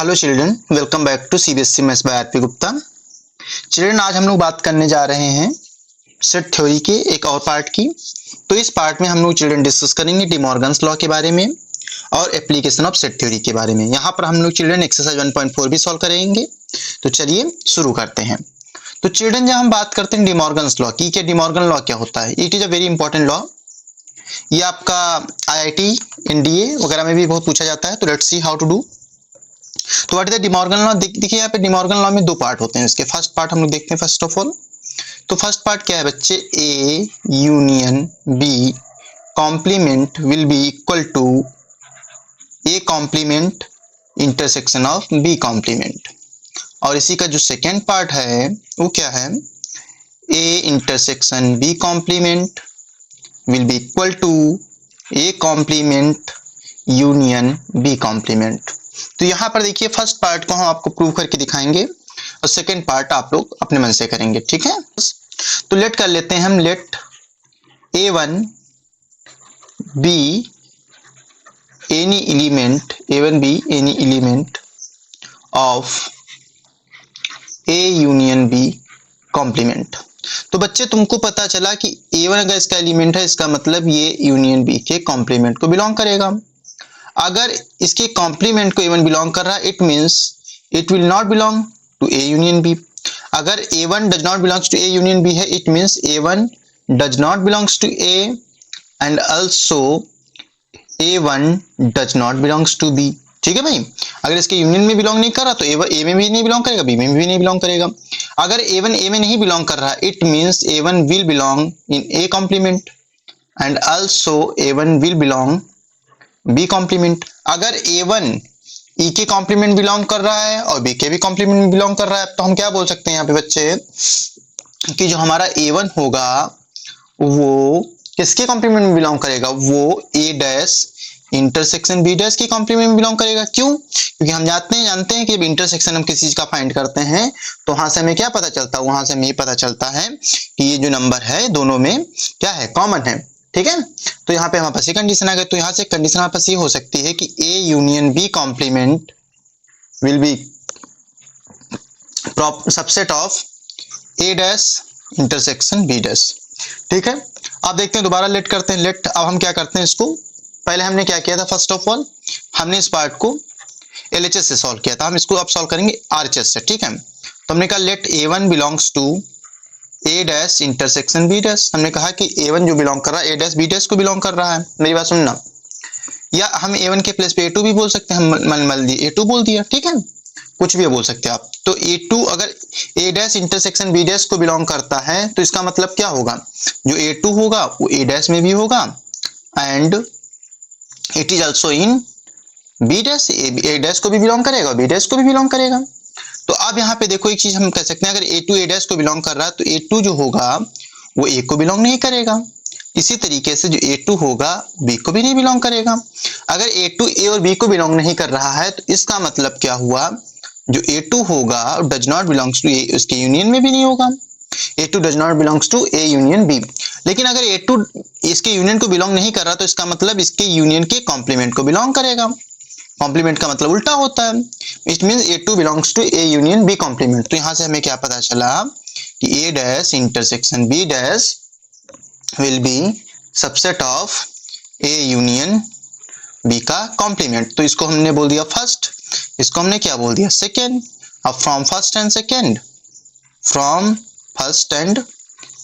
Hello children, welcome back to CBSE maths by RP Gupta. Children, आज हम लोग बात करने जा रहे हैं सेट थ्योरी के एक और पार्ट की। तो इस पार्ट में हम लोग चिल्ड्रन डिस्कस करेंगे डी मॉर्गन्स लॉ के बारे में और एप्लीकेशन ऑफ सेट थ्योरी के बारे में। यहाँ पर हम लोग चिल्ड्रन एक्सरसाइज 1.4 भी सॉल्व करेंगे। तो चलिए शुरू करते हैं। तो चिल्ड्रन, जब हम बात करते हैं डी मॉर्गन्स लॉ की, डी मॉर्गन लॉ क्या होता है, it is a very important law. ये आपका आईआईटी एनडीए वगैरह में भी बहुत पूछा जाता है। तो let's see how to do. तो what is the De Morgan law. देखिए यहाँ पे डी मॉर्गन लॉ में दो पार्ट होते हैं। इसके फर्स्ट पार्ट हम लोग देखते हैं फर्स्ट ऑफ ऑल। तो फर्स्ट पार्ट क्या है बच्चे, A union B complement will be equal to A complement intersection of B complement. और इसी का जो सेकेंड पार्ट है वो क्या है, A intersection B complement will be equal to A complement union B complement. तो यहाँ पर देखिए फर्स्ट पार्ट को हम आपको प्रूव करके दिखाएंगे और सेकेंड पार्ट आप लोग अपने मन से करेंगे, ठीक है। तो लेट कर लेते हैं हम, let A1 be any element, A1 be any element of A union B complement. तो बच्चे तुमको पता चला कि A1 अगर इसका एलिमेंट है, इसका मतलब ये यूनियन बी के कॉम्प्लीमेंट को बिलोंग करेगा। अगर इसके कॉम्प्लीमेंट को A1 बिलोंग कर रहा है, it means it will not belong to A union B. अगर A1 does not belongs to A union B है, it means A1 does not belongs to A and also A1 does not belongs to B। ठीक है भाई, अगर इसके union में belong नहीं कर रहा तो A में भी नहीं बिलोंग करेगा, B में भी नहीं बिलोंग करेगा। अगर A1 A में नहीं बिलोंग कर रहा, it means A1 will belong in A complement and also A1 will belong B complement. अगर A1 E के कॉम्प्लीमेंट बिलोंग कर रहा है और B के भी कॉम्प्लीमेंट बिलोंग कर रहा है, तो हम क्या बोल सकते हैं यहाँ पे बच्चे कि जो हमारा A1 होगा वो किसके कॉम्प्लीमेंट में बिलोंग करेगा, वो A dash intersection B dash के कॉम्प्लीमेंट में बिलोंग करेगा। क्यों? क्योंकि हम जानते हैं कि जब इंटरसेक्शन हम किसी चीज का फाइंड करते हैं तो वहां से हमें क्या पता चलता है, वहां से हमें ये पता चलता है कि ये जो नंबर है दोनों में क्या है, कॉमन है। ठीक है, तो यहाँ पे हमारे पास ये कंडीशन आ गई। तो यहाँ से कंडीशन हमारे पास ये हो सकती है कि A union B complement will be subset of A dash intersection B dash. ठीक है, अब देखते हैं, दोबारा लेट करते हैं। लेट अब हम क्या करते हैं, इसको पहले हमने क्या किया था, फर्स्ट ऑफ ऑल हमने इस पार्ट को LHS से सॉल्व किया था, हम इसको अब सॉल्व करेंगे RHS से। ठीक है, तो हमने कहा let A1 belongs to A dash intersection B dash. हमने कहा कि A1 जो बिलोंग कर रहा है A डैश B डैश को बिलोंग कर रहा है। मेरी बात सुनना, या हम A1 के प्लेस पे A2 भी बोल सकते हैं, हम मान ली A2 बोल दिया। ठीक है, कुछ भी बोल सकते हैं आप। तो A2 अगर A dash intersection B dash को बिलोंग करता है तो इसका मतलब क्या होगा, जो A2 होगा वो A डैश में भी होगा and it is also in B dash, A dash को भी बिलोंग करेगा, B डैश को भी बिलोंग करेगा। तो अब यहाँ पे देखो एक चीज हम कह सकते हैं, अगर A2 A डैश को बिलोंग कर रहा है तो A2 जो होगा वो A को बिलोंग नहीं करेगा। इसी तरीके से जो A2 होगा B को भी नहीं बिलोंग करेगा। अगर A2 A और B को बिलोंग नहीं कर रहा है तो इसका मतलब क्या हुआ, जो A2 होगा does not belongs to A, उसके यूनियन में भी नहीं होगा। A2 does not belongs to A union B। लेकिन अगर A2 इसके यूनियन को बिलोंग नहीं कर रहा तो इसका मतलब इसके यूनियन के कॉम्प्लीमेंट को बिलोंग करेगा। कॉम्प्लीमेंट का मतलब उल्टा होता है, it means A2 belongs to A union B complement. तो यहां से हमें क्या पता चला कि A dash intersection B dash will be subset of A union B का कॉम्प्लीमेंट। तो इसको हमने बोल दिया फर्स्ट, इसको हमने क्या बोल दिया, सेकेंड। अब from first and second, from first and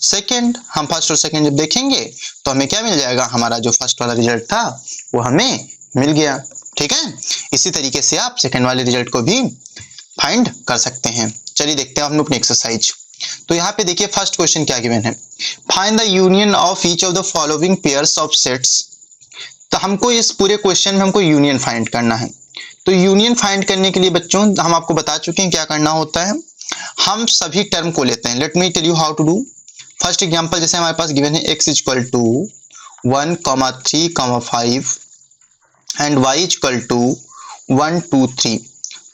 second, हम फर्स्ट और सेकेंड जब देखेंगे तो हमें क्या मिल जाएगा, हमारा जो फर्स्ट वाला रिजल्ट था वो हमें मिल गया। ठीक है, इसी तरीके से आप सेकेंड वाले रिजल्ट को भी फाइंड कर सकते हैं। चलिए देखते हैं हम लोग अपनी एक्सरसाइज। तो यहाँ पे देखिए फर्स्ट क्वेश्चन क्या गिवन है, find the union of each of the following pairs of sets. तो हमको इस पूरे क्वेश्चन में हमको यूनियन फाइंड करना है। तो यूनियन फाइंड करने के लिए बच्चों हम आपको बता चुके हैं क्या करना होता है, हम सभी टर्म को लेते हैं। Let me tell you how to do. First example जैसे हमारे पास गिवन है x equal to 1, 3, 5 and y equal to 1, 2, 3।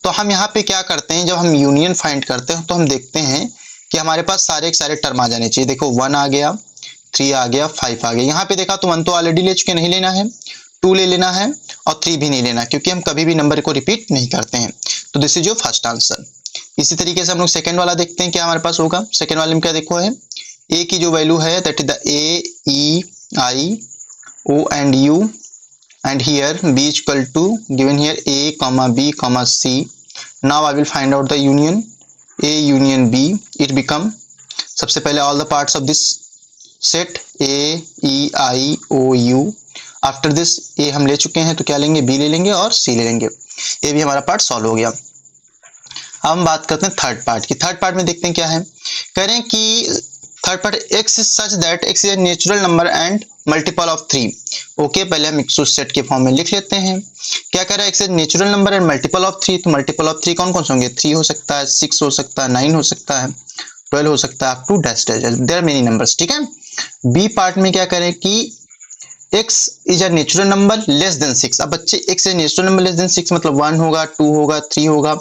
तो हम यहाँ पे क्या करते हैं, जब हम यूनियन फाइंड करते हैं तो हम देखते हैं कि हमारे पास सारे के सारे टर्म आ जाने चाहिए। देखो 1 आ गया, 3 आ गया, 5 आ गया। यहाँ पे देखा तो 1 तो ऑलरेडी ले चुके, नहीं लेना है, 2 ले लेना है और 3 भी नहीं लेना, क्योंकि हम कभी भी नंबर को रिपीट नहीं करते हैं। तो this is your first answer. इसी तरीके से हम लोग सेकंड वाला देखते हैं क्या हमारे पास होगा। सेकंड वाले में क्या देखो है, ए की जो वैल्यू है that is the A E I O and U and here b is equal to given here a comma b comma c. Now I will find out the union a union b. It become सबसे पहले all the parts of this set a e i o u. After this a हम ले चुके हैं तो क्या लेंगे, b ले लेंगे और c ले लेंगे। ये भी हमारा पार्ट सॉल्व हो गया। अब हम बात करते हैं थर्ड पार्ट की। थर्ड पार्ट में देखते हैं क्या है, कह रहे हैं कि third part x is such that x is a natural number and multiple of 3. Okay, पहले हम एक्सो सेट के फॉर्म में लिख लेते हैं। क्या कह रहा है, x is natural number and multiple of 3। तो मल्टीपल ऑफ 3 कौन कौन से होंगे, 3 हो सकता है, 6 हो सकता है, 9 हो सकता है, 12 हो सकता है, up to dash dash, there are many numbers. ठीक है। बी पार्ट में क्या करें कि x is a natural number less than 6। अब बच्चे x is natural number less than 6 मतलब 1 होगा, 2 होगा, 3 होगा,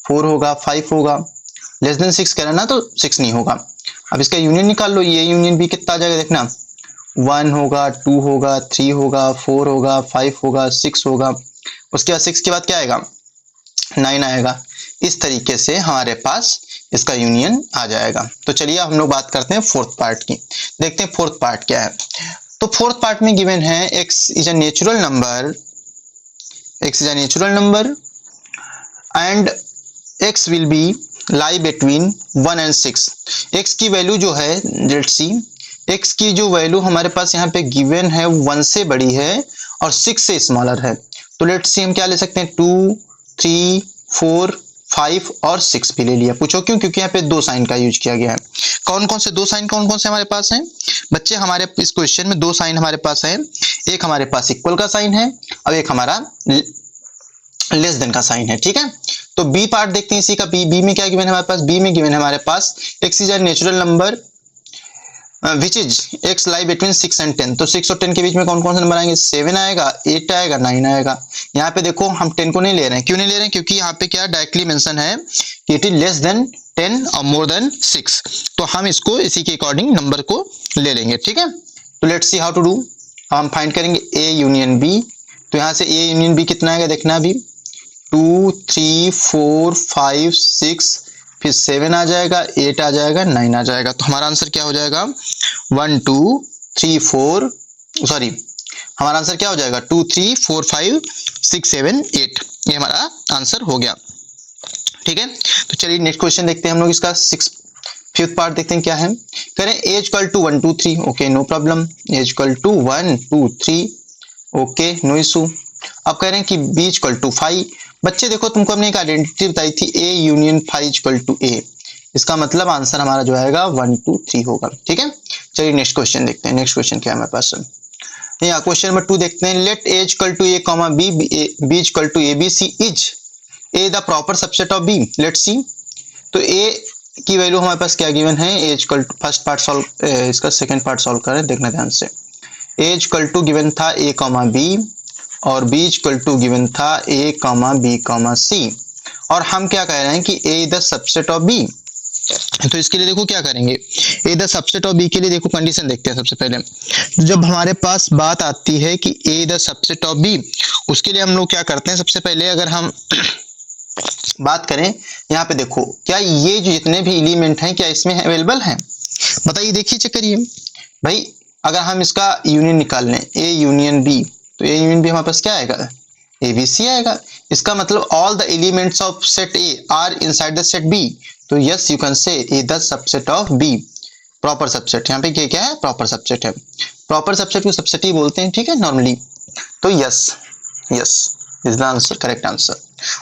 4 होगा, 5 होगा। लेस देन 6 कह रहा ना तो 6 नहीं होगा। अब इसका यूनियन निकाल लो, ये यूनियन भी कितना आ जाएगा देखना, 1 होगा, 2 होगा, 3 होगा, 4 होगा, 5 होगा, 6 होगा, उसके बाद 6 के बाद क्या आएगा, 9 आएगा। इस तरीके से हमारे पास इसका यूनियन आ जाएगा। तो चलिए हम लोग बात करते हैं फोर्थ पार्ट की। देखते हैं फोर्थ पार्ट क्या है। तो फोर्थ पार्ट में गिवन है x is a natural number, x is a natural number and x will be lie between 1 and 6। x की वैल्यू जो है, लेट्स सी, x की जो वैल्यू हमारे पास यहाँ पे गिवन है 1 से बड़ी है और 6 से स्मॉलर है। तो लेट्स सी हम क्या ले सकते हैं, 2, 3, 4, 5 और 6 भी ले लिया। पूछो क्यों, क्योंकि यहाँ पे 2 साइन का यूज किया गया है। कौन कौन से 2 साइन कौन कौन से हमारे पास हैं बच्चे, हमारे इस क्वेश्चन में 2 साइन हमारे पास है। एक हमारे पास इक्वल का साइन है और एक हमारा लेस देन का साइन है। ठीक है। तो बी पार्ट देखते हैं इसी का। बी में क्या गिवन है हमारे पास, बी में गिवन है हमारे पास x is a natural number which is x lie between 6 and 10। तो 6 और 10 के बीच में कौन कौन से नंबर आएंगे, 7 आएगा, 8 आएगा, 9 आएगा। यहाँ पे देखो हम 10 को नहीं ले रहे हैं। क्यों नहीं ले रहे हैं, क्योंकि यहाँ पे क्या डायरेक्टली मेंशन है कि इट इज लेस देन 10 और मोर देन 6। तो हम इसको इसी के अकॉर्डिंग नंबर को ले लेंगे। ठीक है। तो let's see how to do. हम फाइंड करेंगे a यूनियन b। तो यहाँ से a यूनियन b कितना आएगा देखना, अभी 2, 3, 4, 5, 6, फिर 7 आ जाएगा, 8 आ जाएगा, 9 आ जाएगा। तो हमारा आंसर क्या हो जाएगा, 1, 2, 3, 4, सॉरी हमारा आंसर क्या हो जाएगा, 2, 3, 4, 5, 6, 7, 8। ये हमारा आंसर हो गया। ठीक है। तो चलिए नेक्स्ट क्वेश्चन देखते हैं हम लोग इसका। फिफ्थ पार्ट देखते हैं क्या है। करें as equal to 1, 2, 3। Okay, no problem. As equal to 1, 2, 3। Okay, no issue. अब कह रहे हैं कि b इक्वल टू 5। बच्चे देखो तुमको हमने एक आइडेंटिटी बताई थी, a union 5 equal to a। इसका मतलब आंसर हमारा जो आएगा 1, 2, 3 होगा। ठीक है। चलिए नेक्स्ट क्वेश्चन देखते हैं। नेक्स्ट क्वेश्चन क्या है हमारे पास, यहाँ क्वेश्चन नंबर 2 देखते हैं। Let a equal to a comma b, b equal to a b c is a the proper subset of b। Let's see. तो a की वैल्यू हमारे पास क्या गिवन है, a equal to, first part solve, इसका second part solve करें, देखना ध्यान से। a इक्वल टू गिवन था a कॉमा b और b इक्वल टू गिवन था a comma b comma c। और हम क्या कह रहे हैं कि a the subset of b। तो इसके लिए देखो क्या करेंगे, a the subset of b के लिए देखो कंडीशन देखते हैं। सबसे पहले जब हमारे पास बात आती है कि a the subset of b, उसके लिए हम लोग क्या करते हैं, सबसे पहले अगर हम बात करें, यहाँ पे देखो क्या ये जो जितने भी एलिमेंट हैं क्या इसमें अवेलेबल हैं, बताइए, देखिए चेक करिए भाई। अगर हम इसका यूनियन निकाल लें a यूनियन b, तो a यूनियन b हमारे पास क्या आएगा, abc आएगा। इसका मतलब all the elements of set a are inside the set b। तो yes you can say a the subset of b, proper subset. यहाँ पे क्या है, प्रॉपर सबसेट है। प्रॉपर सबसेट को सबसेट ही बोलते हैं। ठीक है, नॉर्मली। तो yes yes is the answer, correct answer.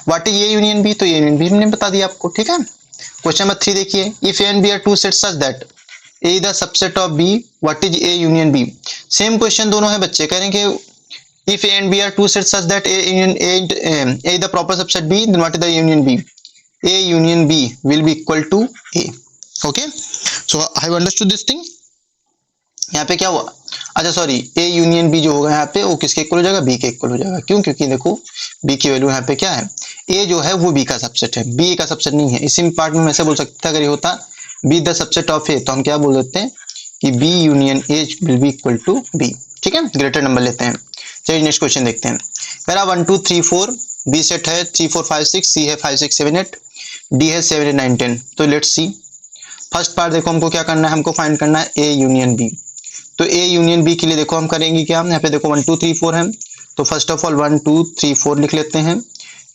What is a union b, तो a यूनियन b हमने बता दिया आपको। ठीक है। क्वेश्चन नंबर 3 देखिए। If a and b are two sets such that a the subset of b, what is a union b। Same question दोनों है बच्चे, कह रहे हैं कि if a and b are two sets such that a union a is the proper subset b, then what is the union b, a union b will be equal to a। okay, so I have understood this thing। यहाँ पे क्या हुआ, अच्छा sorry, a union b जो होगा यहाँ पे वो किसके इक्वल हो जाएगा, b के इक्वल हो जाएगा। क्यों, क्योंकि देखो b की वैल्यू यहाँ पे क्या है, a जो है वो b का सबसेट है, b का सबसेट नहीं है। इसी पार्ट में ऐसे बोल सकते थे, अगर ये होता b the subset of a, तो हम क्या बोल देते हैं कि b union a will be equal to b। ठीक है, ग्रेटर नंबर लेते हैं। चलिए नेक्स्ट क्वेश्चन देखते हैं। कह रहा 1 2 3 4 बी सेट है 3 4 5 6, सी है 5 6 7 8, डी है 7 8 9 10। तो लेट्स सी फर्स्ट पार्ट देखो हमको क्या करना है, हमको फाइंड करना है ए यूनियन बी। तो ए यूनियन बी के लिए देखो हम करेंगे क्या, यहाँ पे देखो 1 2 3 4 है, तो फर्स्ट ऑफ ऑल 1 2 3 4 लिख लेते हैं।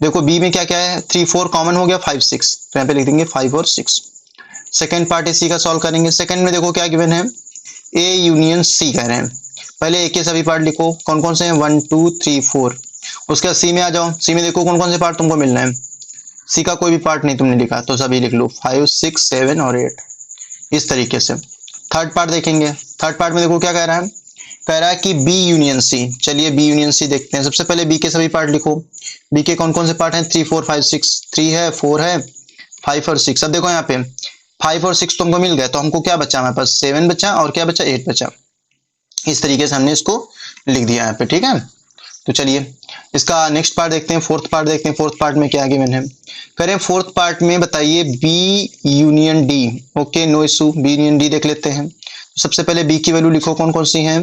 देखो बी में क्या क्या है, 3 4 कॉमन हो गया, 5 6, तो यहाँ पे लिख देंगे 5 और 6। सेकेंड पार्ट इसी का सॉल्व करेंगे। सेकेंड में देखो क्या गिवन है, ए यूनियन सी कह रहे हैं। पहले ए के सभी पार्ट लिखो, कौन कौन से हैं, 1 2 3 4। उसके बाद सी में आ जाओ, सी में देखो कौन कौन से पार्ट तुमको मिलना है। सी का कोई भी पार्ट नहीं तुमने लिखा तो सभी लिख लो, 5 6 7 और 8 इस तरीके से। थर्ड पार्ट देखेंगे, थर्ड पार्ट में देखो क्या कह रहा है, कह रहा है कि बी यूनियन सी। चलिए बी यूनियन सी देखते हैं। सबसे पहले बी के सभी पार्ट लिखो। बी के कौन कौन से पार्ट हैं, 3 4 5 6, 3 है 4 है 5 और 6। अब देखो यहाँ पे 5 और 6 तुमको मिल गए, तो हमको क्या बचा, हमारे पास 7 बचा और क्या बचा, 8 बचा। इस तरीके से हमने इसको लिख दिया यहाँ पे, ठीक है। तो चलिए इसका नेक्स्ट पार्ट देखते हैं, फोर्थ पार्ट देखते हैं। फोर्थ पार्ट में क्या गिवन है, करें फोर्थ पार्ट में बताइए B union D. Okay no issue, B union D देख लेते हैं। सबसे पहले बी की वैल्यू लिखो, कौन कौन सी हैं,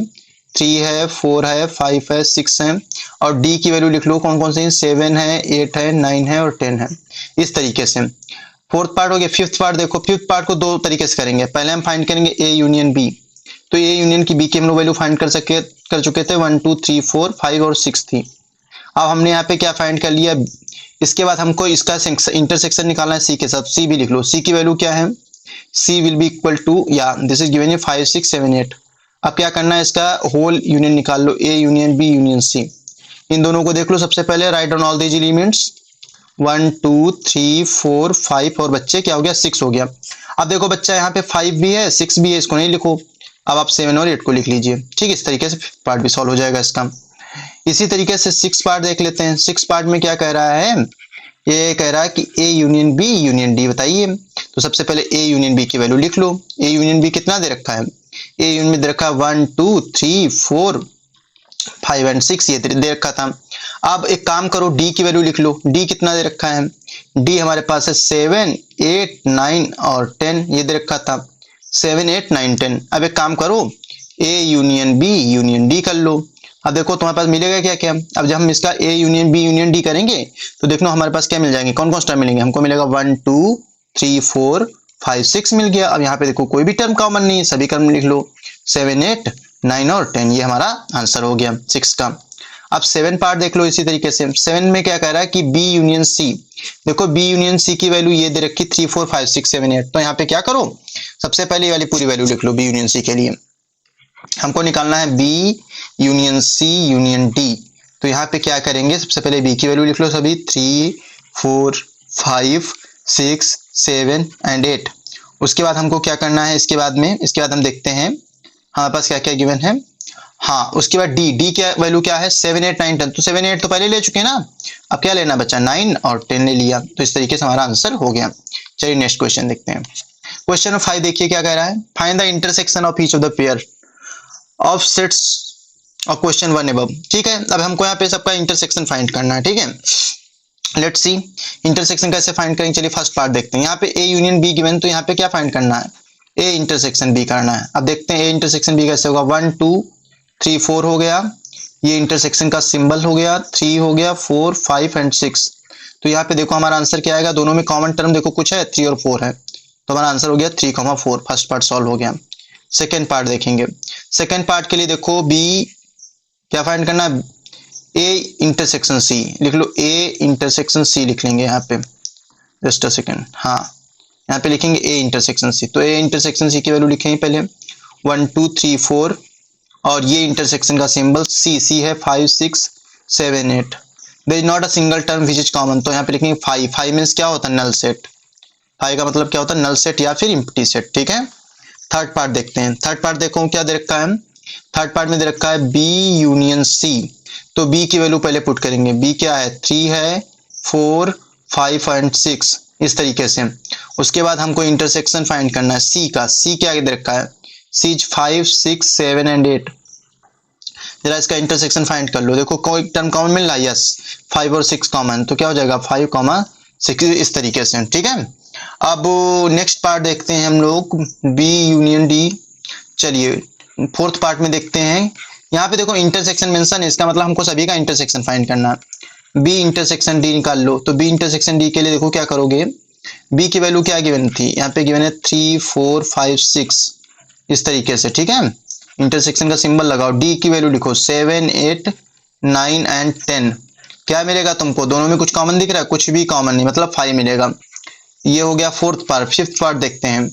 3 है 4 है 5 है 6 है, और डी की वैल्यू लिख लो कौन कौन सी हैं, 7 है 8 है 9 है और 10 है। इस तरीके से फोर्थ पार्ट हो गया। फिफ्थ पार्ट देखो, फिफ्थ पार्ट को दो तरीके से करेंगे। पहले हम फाइंड करेंगे ए यूनियन बी। तो ए यूनियन की बी की हम लोग वैल्यू फाइंड कर चुके थे, 1 2 3 4 5 और 6 थी। अब हमने यहाँ पे क्या फाइंड कर लिया, इसके बाद हमको इसका इंटरसेक्शन निकालना है सी के साथ। सी भी लिख लो, सी की वैल्यू क्या है, सी विल बी इक्वल टू, या दिस इज गिवन 5 6 7 8। अब क्या करना है, इसका होल यूनियन निकाल लो, A union B union C. इन दोनों को देख लो। सबसे पहले right on all these elements, 1 2 3 4 5 और बच्चे क्या हो गया, 6 हो गया। अब देखो बच्चा यहाँ पे 5 भी है 6 भी है, इसको नहीं लिखो। अब आप 7 और 8 को लिख लीजिए, ठीक। इस तरीके से पार्ट भी सॉल्व हो जाएगा इसका। इसी तरीके से 6 पार्ट देख लेते हैं। 6 पार्ट में क्या कह रहा है, ये कह रहा है कि A union B union D बताइए। तो सबसे पहले ए यूनियन बी की वैल्यू लिख लो। ए यूनियन बी कितना दे रखा है, ए यूनियन में दे रखा है 1 2 3 4 5 एंड 6, ये दे रखा था। अब एक काम करो, डी की वैल्यू लिख लो। डी कितना दे रखा है, डी हमारे पास है 7 8 9 और 10, ये दे रखा था 7 8 9 10। अब एक काम करो, A union B union D कर लो। अब देखो तुम्हारे पास मिलेगा क्या क्या, अब जब हम इसका A union B union D करेंगे तो देखो हमारे पास क्या मिल जाएंगे, कौन कौन सा टर्म मिलेंगे, हमको मिलेगा 1 2 3 4 5 6 मिल गया। अब यहाँ पे देखो कोई भी टर्म कॉमन नहीं है, सभी टर्म लिख लो, 7 8 9 और 10, ये हमारा आंसर हो गया 6 का। अब 7 पार्ट देख लो इसी तरीके से। 7 में क्या कह रहा है कि बी यूनियन सी। देखो बी यूनियन सी की वैल्यू ये दे रखी 3 4 5 6 7 8। तो यहाँ पे क्या करो, सबसे पहले ये वाली पूरी वैल्यू लिख लो बी यूनियन सी के लिए। हमको निकालना है B union C union D. तो यहाँ पे क्या करेंगे, सबसे पहले बी की वैल्यू लिख लो सभी, 3 4 5 6 7 एंड 8। उसके बाद हमको क्या करना है, इसके बाद हम देखते हैं हमारे पास क्या क्या गिवन है। हाँ उसके बाद डी, डी क्या वैल्यू क्या है, 7 8 9 10। तो 7 8 तो पहले ले चुके हैं ना, अब क्या लेना बचा, 9 और 10 ले लिया। तो इस तरीके से हमारा आंसर हो गया। चलिए नेक्स्ट क्वेश्चन देखते हैं। क्वेश्चन 5 देखिए क्या कह रहा है, find the intersection of each of the pair of sets और क्वेश्चन 1 अबव। ठीक है, अब हमको यहाँ पे सबका इंटरसेक्शन फाइंड करना है, ठीक है। लेट्स सी इंटरसेक्शन कैसे फाइंड करेंगे। चलिए फर्स्ट पार्ट देखते हैं। यहाँ पे ए यूनियन बी गिवन, तो यहाँ पे क्या फाइंड करना है, ए इंटरसेक्शन बी करना है। अब देखते हैं ए इंटरसेक्शन बी कैसे होगा, 1 2 3 4 हो गया, ये इंटरसेक्शन का सिंबल हो गया, 3 हो गया 4 5 एंड 6। तो यहाँ पे देखो हमारा आंसर क्या आएगा, दोनों में कॉमन टर्म देखो कुछ है, 3 और 4 है, तो हमारा आंसर हो गया 3 4। फर्स्ट पार्ट सॉल्व हो गया। सेकेंड पार्ट देखेंगे। सेकेंड पार्ट के लिए देखो बी क्या फाइंड करना है, ए इंटरसेक्शन सी लिख लो, ए इंटरसेक्शन सी लिख लेंगे यहाँ पे, जस्ट अ सेकेंड। हाँ यहाँ पे लिखेंगे ए इंटरसेक्शन सी। तो ए इंटरसेक्शन सी की वैल्यू लिखेंगे पहले 1 2 3 4, और ये इंटरसेक्शन का सिंबल सी, सी है 5 6 7 8। There is not a single term which is common. तो यहाँ पे लिखेंगे 5, 5 मीन्स क्या होता है, नल सेट। 5 का मतलब क्या होता है, नल सेट या फिर एम्प्टी सेट, ठीक है। थर्ड पार्ट देखते हैं। थर्ड पार्ट देखो क्या दे रखा है, थर्ड पार्ट में दे रखा है बी यूनियन सी। तो बी की वैल्यू पहले पुट करेंगे, बी क्या है, 3 है 4 5 एंड 6, इस तरीके से। उसके बाद हमको इंटरसेक्शन फाइंड करना है सी का। सी क्या दे रखा है, सी 5 6 7 एंड 8। जरा इसका इंटरसेक्शन फाइंड कर लो। देखो कोई टर्म कॉमन मिल रहा है, यस 5 और 6 कॉमन, तो क्या हो जाएगा 5 6, इस तरीके से, ठीक है। अब नेक्स्ट पार्ट देखते हैं हम लोग बी यूनियन डी। चलिए फोर्थ पार्ट में देखते हैं यहाँ पे देखो इंटरसेक्शन मेंशन है, इसका मतलब हमको सभी का इंटरसेक्शन फाइंड करना है। बी इंटरसेक्शन डी निकाल लो, तो बी इंटरसेक्शन डी के लिए देखो क्या करोगे, बी की वैल्यू क्या गिवन थी, यहाँ पे गिवन है 3 4 5 6 इस तरीके से, ठीक है। इंटरसेक्शन का सिंबल लगाओ, डी की वैल्यू लिखो 7 8 9 एंड 10। क्या मिलेगा तुमको, दोनों में कुछ कॉमन दिख रहा है, कुछ भी कॉमन नहीं, मतलब 5 मिलेगा। ये हो गया फोर्थ पार्ट। फिफ्थ पार्ट देखते हैं,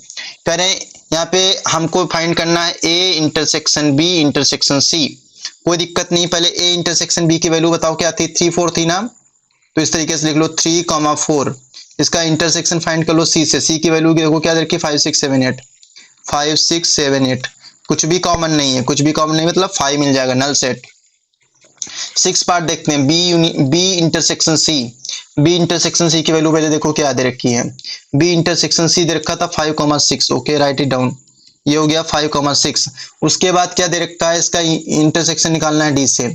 कह रहे हैं यहाँ पे हमको फाइंड करना है A intersection B intersection C. कोई दिक्कत नहीं, पहले ए इंटरसेक्शन बी की वैल्यू बताओ क्या थी, 3 4 थी ना, तो इस तरीके से लिख लो 3 4। इसका इंटरसेक्शन फाइंड कर लो सी से, सी की वैल्यू देखो क्या रखी 5 6 7 8 5 6 7 8, कुछ भी कॉमन नहीं है, कुछ भी कॉमन नहीं मतलब 5 मिल जाएगा, नल सेट। सिक्स पार्ट देखते हैं, B intersection C. B intersection C की वैल्यू पहले देखो क्या दे रखी है, बी इंटरसेक्शन सी दे रखा था 5,6। ओके राइट इट डाउन, ये हो गया 5,6। उसके बाद क्या दे रखा है, इसका इंटरसेक्शन निकालना है डी से,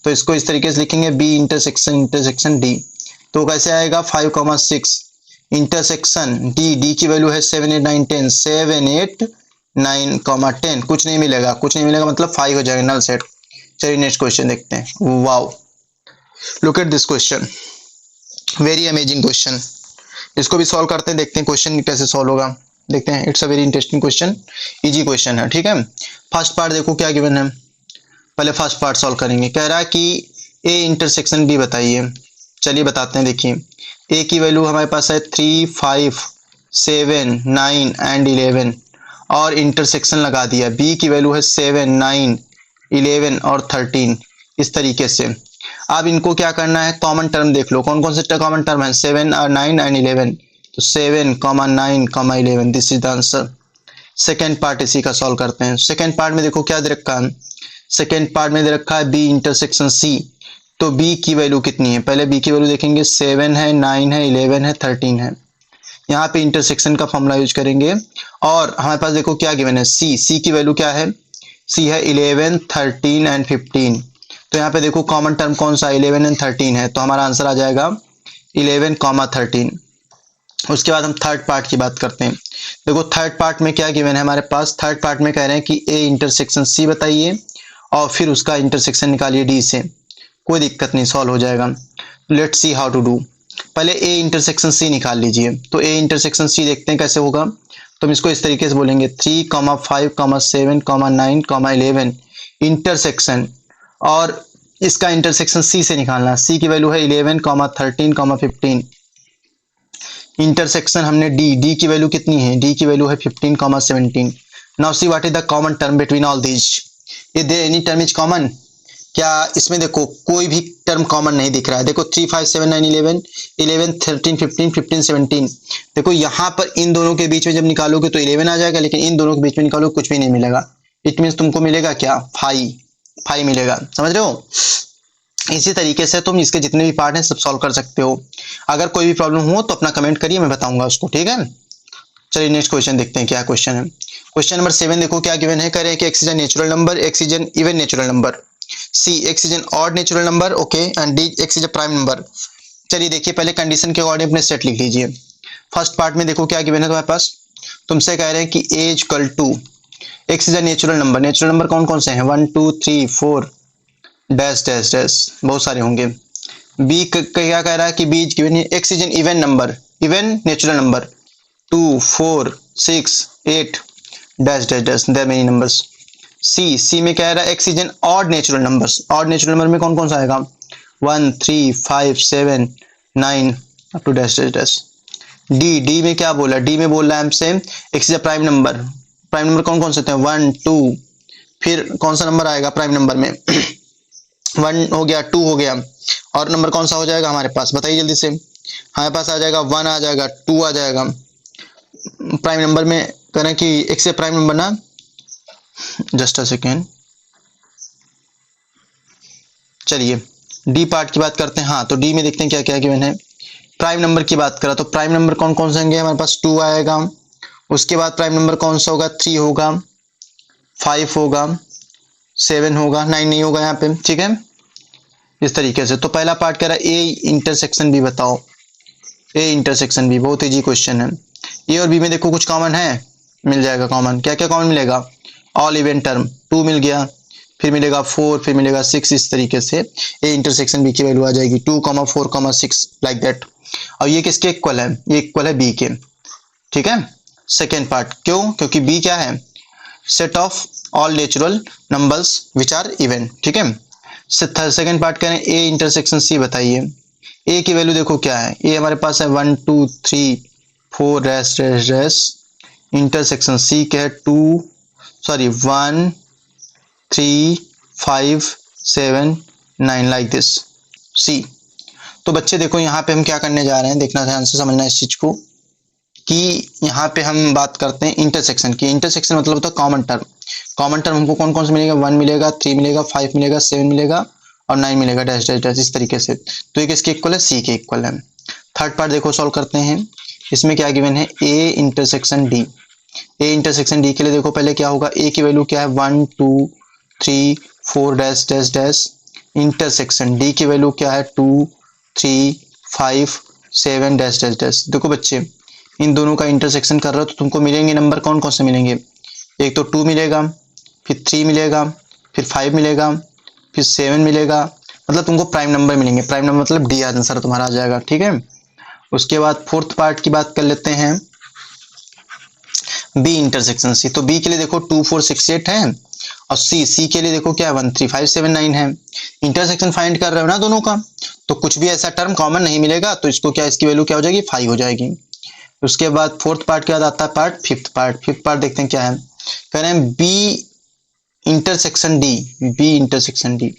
तो इसको इस तरीके से लिखेंगे बी इंटरसेक्शन डी। तो कैसे आएगा 5,6 इंटरसेक्शन डी, डी की वैल्यू है 7 8 9 10, 7 8 9 10, कुछ नहीं मिलेगा, कुछ नहीं मिलेगा मतलब 5 हो जाएगा, नल सेट। चलिए नेक्स्ट क्वेश्चन देखते हैं। Wow, look at this question, very amazing question. इसको भी सॉल्व करते हैं, देखते हैं क्वेश्चन कैसे सॉल्व होगा, देखते हैं। It's a very interesting question, easy question है, ठीक है। फर्स्ट पार्ट देखो क्या गिवन है, पहले फर्स्ट पार्ट सॉल्व करेंगे। कह रहा है कि ए इंटरसेक्शन बी बताइए। चलिए बताते हैं, देखिए ए की वैल्यू हमारे पास है 3 5 7 9 एंड 11 और इंटरसेक्शन लगा दिया। बी की वैल्यू है 7 9 11 और 13 इस तरीके से। अब इनको क्या करना है, कॉमन टर्म देख लो, कौन कौन से कॉमन टर्म है, 7 और 9 एंड 11, तो 7 9 11, this is the answer. Second part इसी का सॉल्व करते हैं। सेकेंड पार्ट में देखो क्या दे रखा है, सेकेंड पार्ट में दे रखा है बी इंटरसेक्शन सी। तो बी की वैल्यू कितनी है, पहले बी की वैल्यू देखेंगे, 7 है 9 है 11 है 13 है। यहाँ पे इंटरसेक्शन का फॉर्मूला यूज करेंगे और हमारे पास देखो क्या गिवन है, सी, सी की वैल्यू क्या है, सी है 11 13 एंड 15। तो यहाँ पे देखो कॉमन टर्म कौन सा 11 एंड 13 है, तो हमारा आंसर आ जाएगा 11 13। उसके बाद हम थर्ड पार्ट की बात करते हैं। देखो थर्ड पार्ट में क्या गिवन है हमारे पास, थर्ड पार्ट में कह रहे हैं कि ए इंटरसेक्शन सी बताइए और फिर उसका इंटरसेक्शन निकालिए डी से। कोई दिक्कत नहीं, सॉल्व हो जाएगा। Let's see how to do. पहले ए इंटरसेक्शन सी निकाल लीजिए, तो ए इंटरसेक्शन सी देखते हैं कैसे होगा। तो हम इसको इस तरीके से बोलेंगे 3 5 7 9 11 इंटरसेक्शन, और इसका इंटरसेक्शन सी से निकालना। सी की वैल्यू है 11 13 15। इंटरसेक्शन हमने डी, डी की वैल्यू कितनी है, डी की वैल्यू है 15 17। Now see what is the common term between all these, is there any term is common, क्या इसमें देखो कोई भी टर्म कॉमन नहीं दिख रहा है। देखो 3 5 7 9 11 11 13 15 15 17, देखो यहाँ पर इन दोनों के बीच में जब निकालोगे तो 11 आ जाएगा, लेकिन इन दोनों के बीच में निकालोगे कुछ भी नहीं मिलेगा। इट मीन्स तुमको मिलेगा क्या, 5 मिलेगा, समझ रहे हो। इसी तरीके से तुम इसके जितने भी पार्ट हैं सब सॉल्व कर सकते हो। अगर कोई भी प्रॉब्लम हो तो अपना कमेंट करिए, मैं बताऊंगा उसको, ठीक है। चलिए नेक्स्ट क्वेश्चन देखते हैं क्या क्वेश्चन है। क्वेश्चन नंबर 7 देखो क्या गिवन है, कह रहे हैं कि x is a natural number, x is an even natural number, C x is an odd natural number, okay, and D x is a prime number. चलिए देखिए पहले कंडीशन के अकॉर्डिंग अपने सेट लिख लीजिए। फर्स्ट पार्ट में देखो क्या गिवन है तुम्हारे पास, तुमसे कह रहे हैं कि A equal to x is a natural number. Natural number कौन कौन से हैं, 1 2 3 4 डैश डैश डैश, बहुत सारे होंगे। बी क्या कह रहा है कि बी गिवन है x is an even number, even natural number, 2 4 6 8 dash dash dash, there many numbers. C, C में क्या है रहा, x is an odd natural numbers. Odd natural number में कौन कौन सा आएगा, 1 3 5 7 9 up to dash dash dash. D, D में क्या बोला, डी में बोल रहा है हमसे x is a prime number. Prime number कौन कौन से थे, 1 2, फिर कौन सा नंबर आएगा प्राइम नंबर में 1 हो गया, 2 हो गया, और नंबर कौन सा हो जाएगा हमारे पास, बताइए जल्दी से। हमारे पास आ जाएगा 1 आ जाएगा, 2 आ जाएगा। प्राइम नंबर में करें कि एक्स से प्राइम नंबर ना, जस्ट अ सेकेंड, चलिए डी पार्ट की बात करते हैं। हाँ तो डी में देखते हैं क्या क्या गिवन है। प्राइम नंबर की बात करा तो प्राइम नंबर कौन कौन से होंगे हमारे पास, 2 आएगा। उसके बाद प्राइम नंबर कौन सा होगा, 3 होगा, 5 होगा, 7 होगा, 9 नहीं होगा यहाँ पे, ठीक है, इस तरीके से। तो पहला पार्ट कह रहा है ए इंटरसेक्शन बी बताओ, ए इंटरसेक्शन बी, बहुत इजी क्वेश्चन है। ए और बी में देखो कुछ कॉमन है, मिल जाएगा कॉमन, क्या क्या कॉमन मिलेगा, ऑल इवन टर्म, 2 मिल गया, फिर मिलेगा 4, फिर मिलेगा 6, इस तरीके से ए इंटरसेक्शन बी की वैल्यू आ जाएगी 2,4,6 लाइक दैट। और ये किसके इक्वल है? ये इक्वल है बी के। ठीक है, सेकेंड पार्ट क्यों? क्योंकि बी क्या है? Set of all natural numbers which are even. ठीक है, सेकेंड पार्ट कह रहे हैं ए इंटरसेक्शन सी बताइए। ए की वैल्यू देखो क्या है, ए हमारे पास है 1 2 3 4 dash dash dash, intersection C के है 1 3 5 7 9 लाइक दिस सी। तो बच्चे देखो यहाँ पे हम क्या करने जा रहे हैं, देखना ध्यान से समझना इस चीज को कि यहाँ पे हम बात करते हैं इंटरसेक्शन की। इंटरसेक्शन मतलब होता है कॉमन टर्म। कॉमन टर्म हमको कौन कौन से मिलेगा? 1 मिलेगा, 3 मिलेगा, 5 मिलेगा, 7 मिलेगा और 9 मिलेगा डैश डैश डैश, इस तरीके से। तो ये किसके इक्वल है? सी के इक्वल है। थर्ड पार्ट देखो सॉल्व करते हैं। इसमें क्या गिवन है? A intersection D. A intersection D के लिए देखो पहले क्या होगा, ए की वैल्यू क्या है? 1 2 3 4 dash dash dash, intersection D की वैल्यू क्या है? 2 3 5 7 डैश डैश डैश। देखो बच्चे इन दोनों का इंटरसेक्शन कर रहे हो तो तुमको मिलेंगे नंबर कौन कौन से मिलेंगे? एक तो 2 मिलेगा, फिर 3 मिलेगा, फिर 5 मिलेगा, फिर 7 मिलेगा, मतलब तुमको प्राइम नंबर मिलेंगे। प्राइम नंबर मतलब डी आंसर तुम्हारा आ जाएगा। ठीक है, उसके बाद फोर्थ पार्ट की बात कर लेते हैं, बी इंटरसेक्शन सी। तो बी के लिए देखो 2 4 6 8 है और सी के लिए देखो क्या है? 1 3 5 7 9 है। इंटरसेक्शन फाइंड कर रहे हो ना दोनों का, तो कुछ भी ऐसा टर्म कॉमन नहीं मिलेगा तो इसको क्या, इसकी वैल्यू क्या हो जाएगी? 5 हो जाएगी। उसके बाद फोर्थ पार्ट के बाद आता है part fifth part. Fifth part देखते हैं क्या है, कह रहे हैं B intersection D. B intersection D,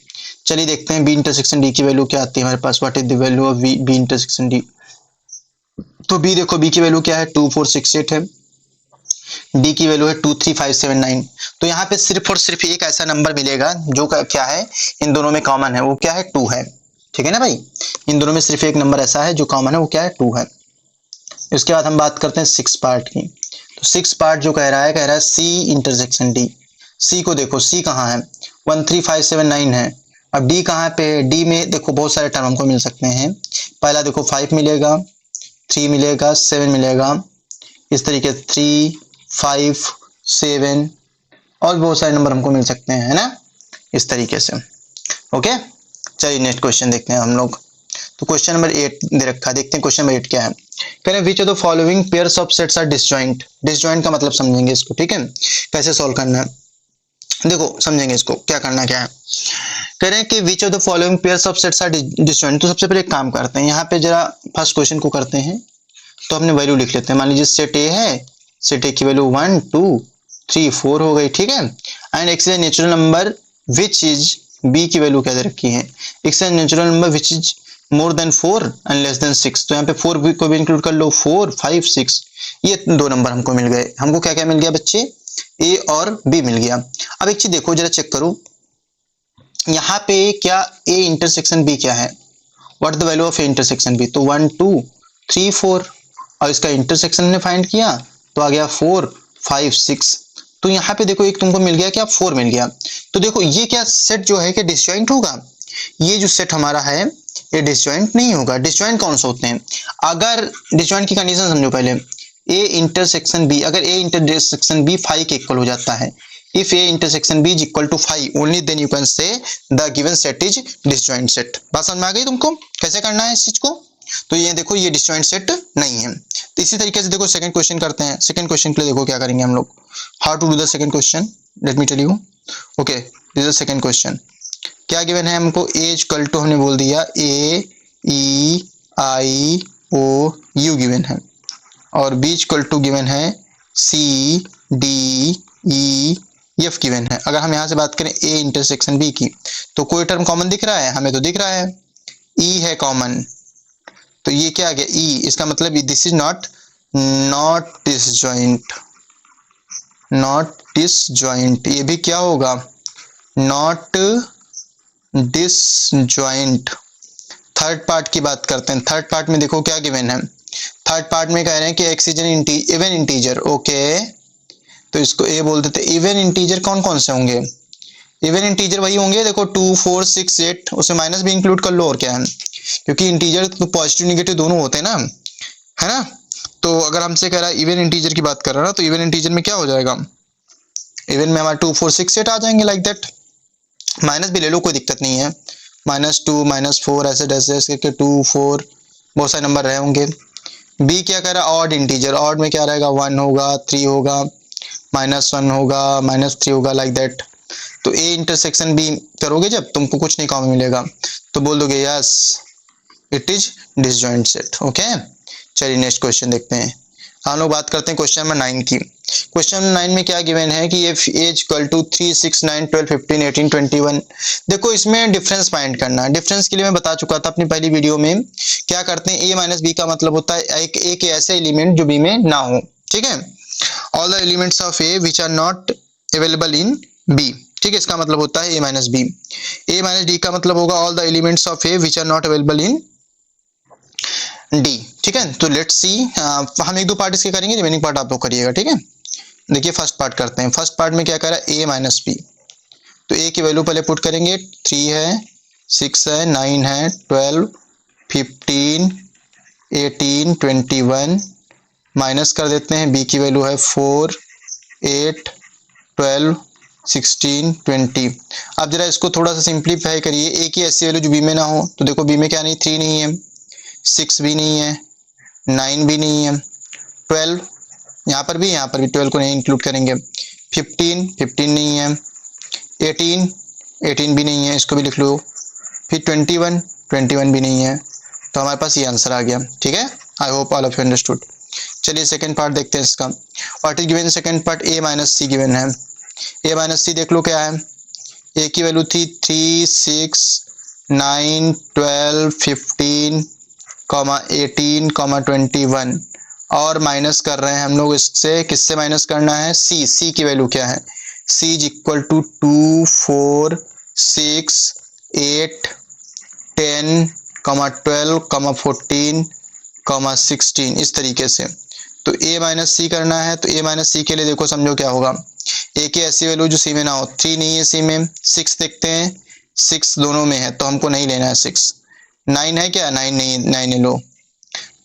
चलिए देखते हैं बी इंटरसेक्शन डी की वैल्यू क्या आती है हमारे पास। What is the value of B intersection D? तो बी देखो बी की वैल्यू क्या है? 2 4 6 8 है। डी की वैल्यू है 2 3 5 7 9। तो यहाँ पे सिर्फ और सिर्फ एक ऐसा नंबर मिलेगा जो क्या है, इन दोनों में कॉमन है, वो क्या है? 2 है। ठीक है ना भाई, इन दोनों में सिर्फ एक नंबर ऐसा है जो कॉमन है, वो क्या है? 2 है। इसके बाद हम बात करते हैं सिक्स पार्ट की। तो सिक्स पार्ट जो कह रहा है सी इंटरसेक्शन डी। सी को देखो, सी कहाँ है? 1 3 5 7 9 है। अब डी कहाँ पे है? डी में देखो बहुत सारे टर्म हमको मिल सकते हैं। पहला देखो 5 मिलेगा, 3 मिलेगा, 7 मिलेगा, इस तरीके 3 5 7 और बहुत सारे नंबर हमको मिल सकते हैं, है ना, इस तरीके से। ओके, चलिए नेक्स्ट क्वेश्चन देखते हैं हम लोग। तो क्वेश्चन नंबर 8 दे रखा है, देखते हैं क्वेश्चन नंबर 8 क्या है। कह रहे हैं which of the following pairs of sets are disjoint. Disjoint का मतलब समझेंगे इसको। ठीक है, कैसे सॉल्व करना है देखो, समझेंगे इसको क्या करना क्या है। कह रहे हैं कि which of the following pairs of sets are disjoint. तो सबसे पहले एक काम करते हैं, यहाँ पे जरा फर्स्ट क्वेश्चन को करते हैं तो हमने वैल्यू लिख लेते हैं। मान लीजिए सेट ए है, सेट ए की वैल्यू 1 2 3 4 हो गई। ठीक है, and x is natural number which is, B की वैल्यू क्या दे रखी है? X is natural number which is more than 4 and less than 6। तो यहाँ पे 4 भी को भी इंक्लूड कर लो, 4 5 6, ये दो नंबर हमको मिल गए। हमको क्या क्या मिल गया बच्चे? ए और बी मिल गया। अब एक चीज देखो जरा, चेक करो यहाँ पे क्या ए इंटरसेक्शन बी क्या है? What the value of A intersection B? तो 1 2 3 4 और इसका इंटरसेक्शन ने फाइंड किया तो आ गया 4 5 6। तो यहाँ पे देखो एक तुमको मिल गया क्या? 4 मिल गया। तो देखो ये क्या सेट जो है कि डिसजॉइंट होगा? ये जो सेट हमारा है ये डिसजॉइंट नहीं होगा। डिसजॉइंट कौन से होते हैं? अगर डिसजॉइंट की कंडीशन समझो पहले, ए इंटरसेक्शन बी, अगर ए इंटरसेक्शन बी 5 के इक्वल हो जाता है, if A intersection B is equal to 5 only then you can say the given set is disjoint set. बात समझ में आ गई तुमको कैसे करना है इस चीज को? तो ये देखो ये डिसजॉइंट सेट नहीं है। तो इसी तरीके से देखो सेकंड क्वेश्चन करते हैं। सेकंड क्वेश्चन के लिए देखो क्या करेंगे हम लोग, how to do the second question, let me tell you. Okay, this is the second question. क्या गिवन है हमको? ए इक्वल टू हमने बोल दिया ए E I O you given है, और बी इक्वल टू गिवन है C D E F given है। अगर हम यहाँ से बात करें ए इंटरसेक्शन बी की, तो कोई टर्म कॉमन दिख रहा है? हमें तो दिख रहा है, ई है कॉमन। तो ये क्या आ गया? ई, इसका मतलब this is not disjoint, not disjoint. ये भी क्या होगा? Not disjoint. थर्ड पार्ट की बात करते हैं। थर्ड पार्ट में देखो क्या गिवन है। थर्ड पार्ट में कह रहे हैं कि x is an even integer. Okay, तो इसको ए बोल देते हैं। इवन इंटीजर कौन कौन से होंगे? इवन इंटीजर वही होंगे देखो 2 4 6 8, उसमें माइनस भी इंक्लूड कर लो और क्या है, क्योंकि इंटीजर तो पॉजिटिव निगेटिव दोनों होते हैं ना, है ना। तो अगर हमसे कह रहा है इवन इंटीजर की बात कर रहा है ना, तो इवन इंटीजर में क्या हो जाएगा? इवन में हमारे 2 4 6 8 आ जाएंगे लाइक दैट। माइनस भी ले लो, कोई दिक्कत नहीं है, -2 -4 ऐसे ऐसे ऐसे के 2 4 बहुत सारे नंबर रहे होंगे। बी क्या कह रहा है, ऑड इंटीजर, ऑड में क्या रहेगा, 1 होगा, 3 होगा, -1 होगा, -3 होगा, लाइक दैट। तो ए इंटरसेक्शन बी करोगे जब तुमको कुछ नहीं कॉमन मिलेगा, तो बोल दोगे yes it is disjoint set. Okay, चलिए नेक्स्ट क्वेश्चन देखते हैं। हम लोग बात करते हैं क्वेश्चन नंबर 9 की। क्वेश्चन नंबर 9 में क्या गिवन है कि एज इक्वल टू 3 6 9 12 15 18 21। देखो इसमें डिफरेंस फाइंड करना है। डिफरेंस के लिए मैं बता चुका था अपनी पहली वीडियो में, क्या करते हैं, ए माइनस बी का मतलब होता है एक ए के ऐसे एलिमेंट जो बी में ना हो। ठीक है, all the elements of A which are not available in B. ठीक है, इसका मतलब होता है A minus B. A minus D का मतलब होगा all the elements of A which are not available in D. ठीक है, तो लेट्स सी, हम एक दो पार्ट इसके करेंगे, रिमेनिंग पार्ट आप लोग करिएगा। ठीक है, देखिए फर्स्ट पार्ट करते हैं। फर्स्ट पार्ट में क्या कह रहा है, ए माइनस बी। तो ए की वैल्यू पहले पुट करेंगे, 3 है, 6 है, 9 है, 12 15 18 21, माइनस कर देते हैं, बी की वैल्यू है 4 8 12 16 20। अब जरा इसको थोड़ा सा सिंप्लीफाई करिए, ए की ऐसी वैल्यू जो बी में ना हो, तो देखो बी में क्या नहीं, 3 नहीं है, 6 भी नहीं है, 9 भी नहीं है, 12 यहाँ पर भी 12 को नहीं इंक्लूड करेंगे, 15 नहीं है, 18 भी नहीं है, इसको भी लिख लो, फिर 21 भी नहीं है। तो हमारे पास ये आंसर आ गया। ठीक है, I hope all of you understood. चलिए सेकंड पार्ट देखते हैं इसका। What is given second part, A minus C given है। ए माइनस सी देख लो क्या है, ए की वैल्यू थी 3 6 9 12 15 18 21, और माइनस कर रहे हैं हम लोग इससे, किससे माइनस करना है, सी की वैल्यू क्या है, सी इज इक्वल टू 2 4 6 8 10 12 14 16, इस तरीके से। तो ए माइनस सी करना है, तो ए माइनस सी के लिए देखो समझो क्या होगा, ए की ऐसी वैल्यू जो सी में ना हो, 3 नहीं है सी में, 6 देखते हैं, 6 दोनों में है तो हमको नहीं लेना है 6, 9 है क्या, 9 नहीं, 9 ले लो,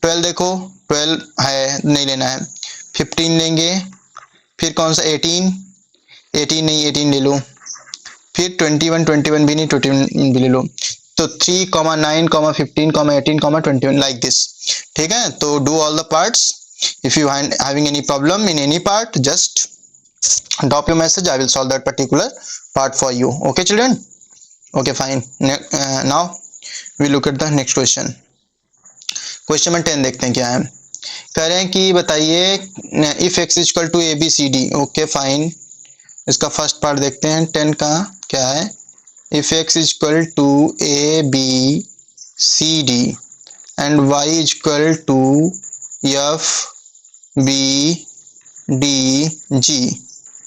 12 देखो 12 है, नहीं लेना है, 15 लेंगे, फिर कौन सा 18 नहीं, 18 ले लो, फिर 21 भी नहीं, 21 भी ले लो। तो 3 9 15 18 21 लाइक दिस। ठीक है, तो do all the parts. If you having any problem in any part, just drop your message, I will solve that particular part for you. Okay children, okay fine. Now we look at the next question. Question number 10 देखते हैं क्या है। कह रहे हैं कि बताइए if x equal to A B C D. Okay fine, इसका फर्स्ट पार्ट देखते हैं 10 का क्या है, if x equal to A B C D and y equal to F B D G,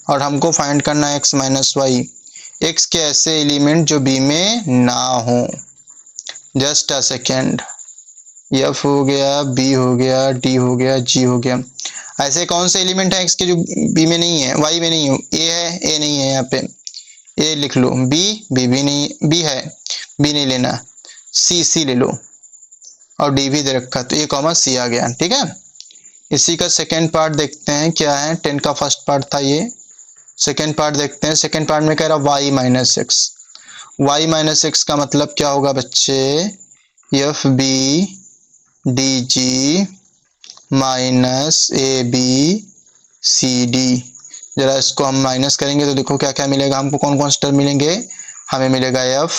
और हमको फाइंड करना है x माइनस वाई, x के ऐसे एलिमेंट जो b में ना हो। जस्ट अ सेकेंड, f हो गया, b हो गया, d हो गया, g हो गया। ऐसे कौन से एलिमेंट है x के जो b में नहीं है, y में नहीं हो, a है, a नहीं है, यहाँ पे a लिख लो, b भी नहीं, b है, b नहीं लेना, c ले लो, और d भी दे रखा, तो a कॉमा c आ गया। ठीक है, इसी का सेकेंड पार्ट देखते हैं क्या है, 10 का फर्स्ट पार्ट था ये, सेकेंड पार्ट देखते हैं। सेकेंड पार्ट में कह रहा y minus x, y minus x का मतलब क्या होगा बच्चे, F B D G minus A B C D. जरा इसको हम माइनस करेंगे तो देखो क्या क्या मिलेगा हमको, कौन कौन से टर्म मिलेंगे, हमें मिलेगा एफ,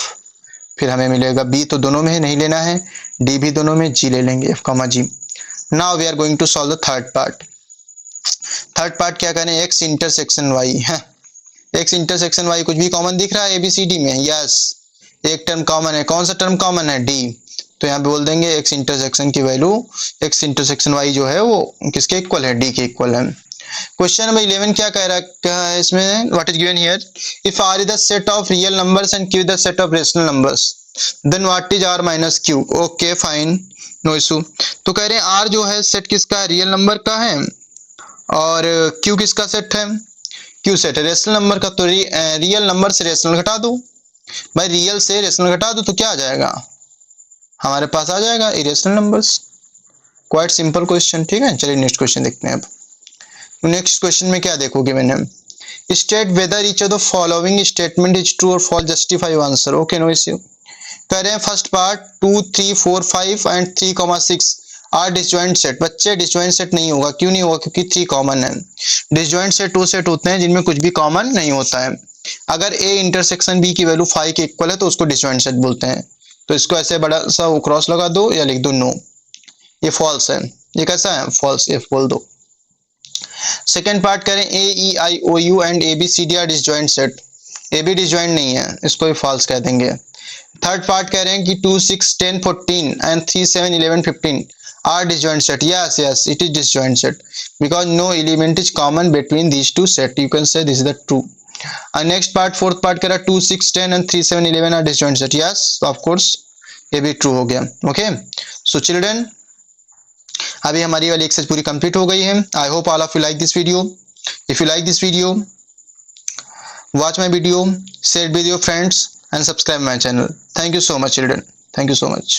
फिर हमें मिलेगा बी तो दोनों में है, नहीं लेना है, डी भी दोनों में, जी ले लेंगे, F comma G. Now we are going to solve the third part. Third part क्या करें, एक्स इंटरसेक्शन वाई है, एक्स इंटरसेक्शन वाई कुछ भी कॉमन दिख रहा है एबीसीडी में, यस एक टर्म कॉमन है, कौन सा टर्म कॉमन है, डी, तो यहाँ पे बोल देंगे एक्स इंटरसेक्शन की वैल्यू, एक्स इंटरसेक्शन वाई जो है वो किसके इक्वल है, डी के इक्वल है। क्वेश्चन नंबर 11 क्या कह रहा है इसमें, what is given here, if R is the set of real numbers and Q the set of rational numbers then what is R minus Q. Okay fine, no issue. तो कह रहे हैं are जो है सेट किसका है, real number का है, और क्यू किसका सेट है, क्यू सेट है रेशनल नंबर का, तो रियल नंबर से रेशनल घटा दो भाई, रियल से रेशनल घटा दो तो क्या आ जाएगा, हमारे पास आ जाएगा irrational numbers. Quite simple question. ठीक है, चलिए नेक्स्ट क्वेश्चन देखते हैं। अब नेक्स्ट क्वेश्चन में क्या देखोगे मैंने, state whether each of the following statement is true और false, justify your answer. Okay, no issue. कह रहे हैं first part 2 3 4 5 and 3,6 are disjoint set. बच्चे डिसजॉइंट सेट नहीं होगा, क्यों नहीं होगा? क्योंकि 3 कॉमन है। डिसजॉइंट सेट वो सेट होते हैं जिनमें कुछ भी कॉमन नहीं होता है। अगर ए इंटरसेक्शन बी की वैल्यू 5 के इक्वल है तो उसको डिसजॉइंट सेट बोलते हैं। तो इसको ऐसे बड़ा सा क्रॉस लगा दो या लिख दो नो, ये फॉल्स है। ये कैसा है? फॉल्स, इफ बोल दो। सेकेंड पार्ट करें A E I O U and A B C D are disjoint set. A B disjoint नहीं है, इसको भी फॉल्स कह देंगे। थर्ड पार्ट कह रहे हैं कि 2 6 10 14 and 3 7 11 15 are disjoint set. Yes, it is disjoint set because no element is common between these two set. You can say this is the true. And next part, fourth part कह रहा 2 6 10 and 3 7 11 are disjoint set. Yes, of course, ये भी true हो गया। Okay, so children, अभी हमारी वाली exercise पूरी कंप्लीट हो गई है। I hope all of you like this video. If you like this video, watch my video, share it with your friends and subscribe my channel. Thank you so much children. Thank you so much.